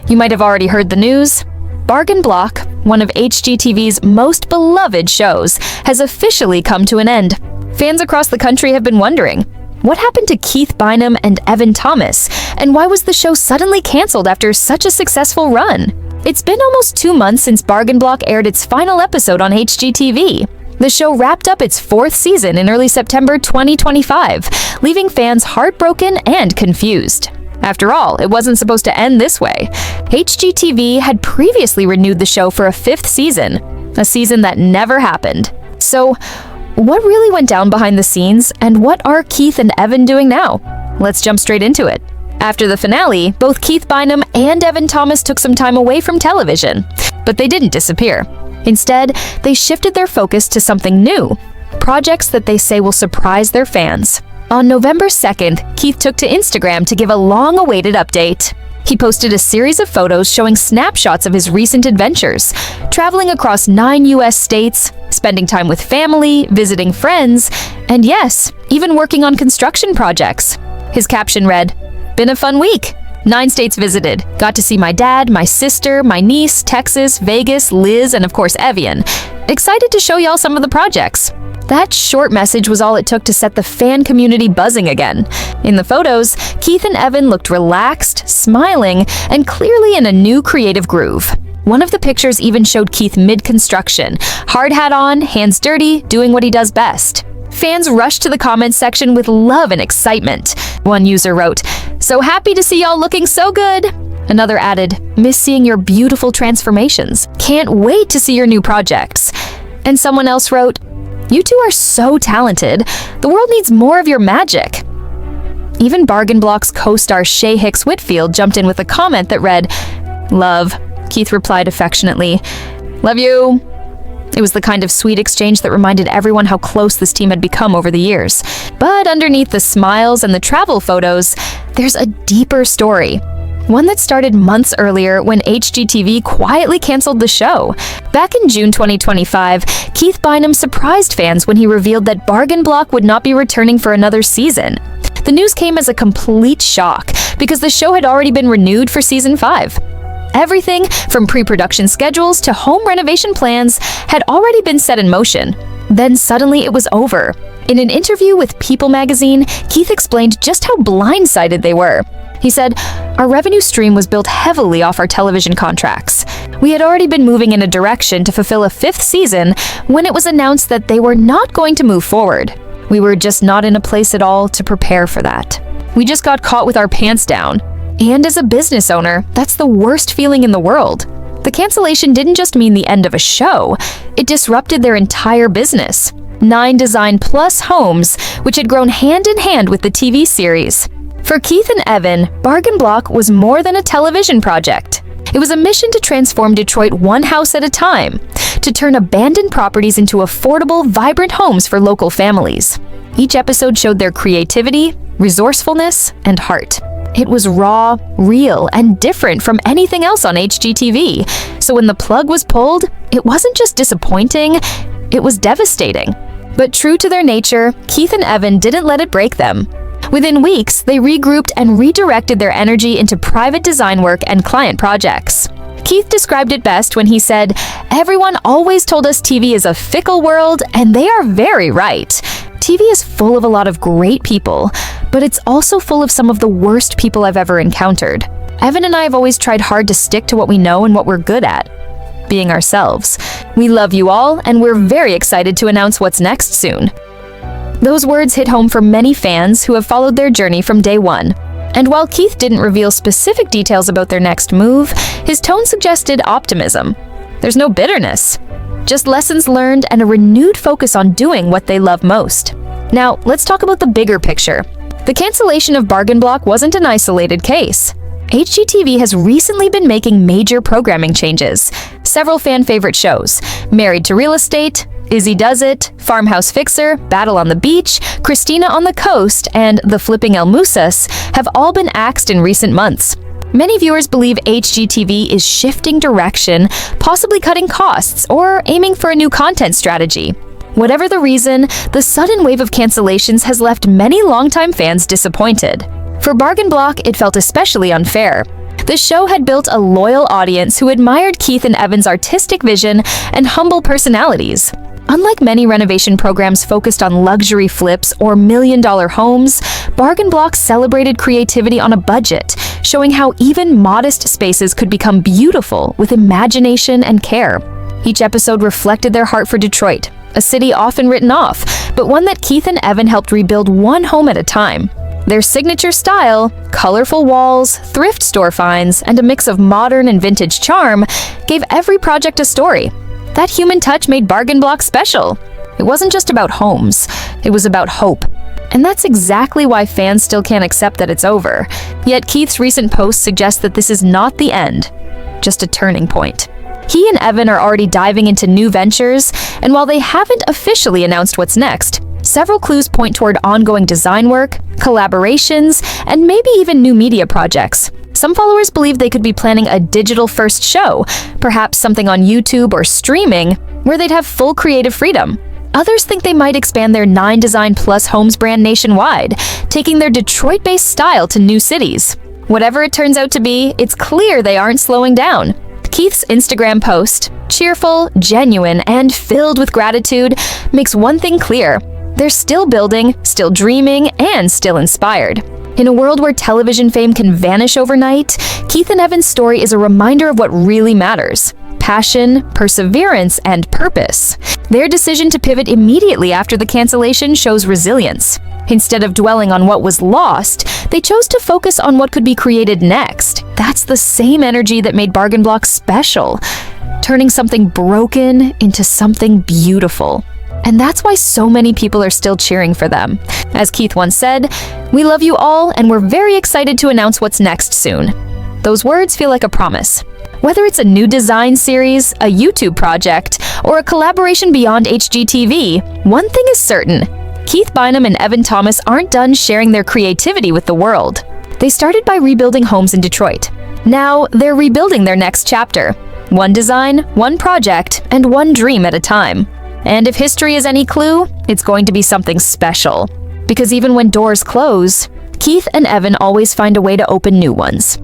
You might have already heard the news. Bargain Block, one of HGTV's most beloved shows, has officially come to an end. Fans across the country have been wondering, what happened to Keith Bynum and Evan Thomas, and why was the show suddenly canceled after such a successful run? It's been almost 2 months since Bargain Block aired its final episode on HGTV. The show wrapped up its 4th season in early September 2025, leaving fans heartbroken and confused. After all, it wasn't supposed to end this way. HGTV had previously renewed the show for a 5th season, a season that never happened. So, what really went down behind the scenes, and what are Keith and Evan doing now? Let's jump straight into it. After the finale, both Keith Bynum and Evan Thomas took some time away from television, but they didn't disappear. Instead, they shifted their focus to something new, projects that they say will surprise their fans. On November 2nd, Keith took to Instagram to give a long-awaited update. He posted a series of photos showing snapshots of his recent adventures, traveling across 9 US states, spending time with family, visiting friends, and yes, even working on construction projects. His caption read, "Been a fun week. 9 states visited. Got to see my dad, my sister, my niece, Texas, Vegas, Liz, and of course Evian. Excited to show y'all some of the projects." That short message was all it took to set the fan community buzzing again. In the photos, Keith and Evan looked relaxed, smiling, and clearly in a new creative groove. One of the pictures even showed Keith mid-construction, hard hat on, hands dirty, doing what he does best. Fans rushed to the comments section with love and excitement. One user wrote, "So happy to see y'all looking so good." Another added, "Miss seeing your beautiful transformations. Can't wait to see your new projects." And someone else wrote, "You two are so talented. The world needs more of your magic." Even Bargain Block's co-star Shay Hicks Whitfield jumped in with a comment that read, "Love." Keith replied affectionately, "Love you." It was the kind of sweet exchange that reminded everyone how close this team had become over the years. But underneath the smiles and the travel photos, there's a deeper story. One that started months earlier when HGTV quietly canceled the show. Back in June 2025, Keith Bynum surprised fans when he revealed that Bargain Block would not be returning for another season. The news came as a complete shock because the show had already been renewed for season 5. Everything from pre-production schedules to home renovation plans had already been set in motion. Then suddenly it was over. In an interview with People magazine, Keith explained just how blindsided they were. He said, "Our revenue stream was built heavily off our television contracts. We had already been moving in a direction to fulfill a 5th season when it was announced that they were not going to move forward. We were just not in a place at all to prepare for that. We just got caught with our pants down. And as a business owner, that's the worst feeling in the world. The cancellation didn't just mean the end of a show, it disrupted their entire business. 9 Design Plus homes, which had grown hand in hand with the TV series. For Keith and Evan, Bargain Block was more than a television project. It was a mission to transform Detroit one house at a time, to turn abandoned properties into affordable, vibrant homes for local families. Each episode showed their creativity, resourcefulness, and heart. It was raw, real, and different from anything else on HGTV. So when the plug was pulled, it wasn't just disappointing, it was devastating. But true to their nature, Keith and Evan didn't let it break them. Within weeks, they regrouped and redirected their energy into private design work and client projects. Keith described it best when he said, "Everyone always told us TV is a fickle world, and they are very right. TV is full of a lot of great people, but it's also full of some of the worst people I've ever encountered. Evan and I have always tried hard to stick to what we know and what we're good at, being ourselves. We love you all, and we're very excited to announce what's next soon." Those words hit home for many fans who have followed their journey from day one. And while Keith didn't reveal specific details about their next move, his tone suggested optimism. There's no bitterness, just lessons learned and a renewed focus on doing what they love most. Now, let's talk about the bigger picture. The cancellation of Bargain Block wasn't an isolated case. HGTV has recently been making major programming changes. Several fan-favorite shows, Married to Real Estate, Izzy Does It, Farmhouse Fixer, Battle on the Beach, Christina on the Coast, and The Flipping El Musas have all been axed in recent months. Many viewers believe HGTV is shifting direction, possibly cutting costs, or aiming for a new content strategy. Whatever the reason, the sudden wave of cancellations has left many longtime fans disappointed. For Bargain Block, it felt especially unfair. The show had built a loyal audience who admired Keith and Evan's artistic vision and humble personalities. Unlike many renovation programs focused on luxury flips or million-dollar homes, Bargain Block celebrated creativity on a budget, showing how even modest spaces could become beautiful with imagination and care. Each episode reflected their heart for Detroit, a city often written off, but one that Keith and Evan helped rebuild one home at a time. Their signature style, colorful walls, thrift store finds, and a mix of modern and vintage charm gave every project a story. That human touch made Bargain Block special. It wasn't just about homes, it was about hope. And that's exactly why fans still can't accept that it's over. Yet Keith's recent post suggests that this is not the end, just a turning point. He and Evan are already diving into new ventures, and while they haven't officially announced what's next, several clues point toward ongoing design work, collaborations, and maybe even new media projects. Some followers believe they could be planning a digital-first show, perhaps something on YouTube or streaming, where they'd have full creative freedom. Others think they might expand their 9 Design Plus Homes brand nationwide, taking their Detroit-based style to new cities. Whatever it turns out to be, it's clear they aren't slowing down. Keith's Instagram post, cheerful, genuine, and filled with gratitude, makes one thing clear: they're still building, still dreaming, and still inspired. In a world where television fame can vanish overnight, Keith and Evan's story is a reminder of what really matters: passion, perseverance, and purpose. Their decision to pivot immediately after the cancellation shows resilience. Instead of dwelling on what was lost, they chose to focus on what could be created next. That's the same energy that made Bargain Block special, turning something broken into something beautiful. And that's why so many people are still cheering for them. As Keith once said, "We love you all, and we're very excited to announce what's next soon." Those words feel like a promise. Whether it's a new design series, a YouTube project, or a collaboration beyond HGTV, one thing is certain: Keith Bynum and Evan Thomas aren't done sharing their creativity with the world. They started by rebuilding homes in Detroit. Now, they're rebuilding their next chapter. One design, one project, and one dream at a time. And if history is any clue, it's going to be something special. Because even when doors close, Keith and Evan always find a way to open new ones.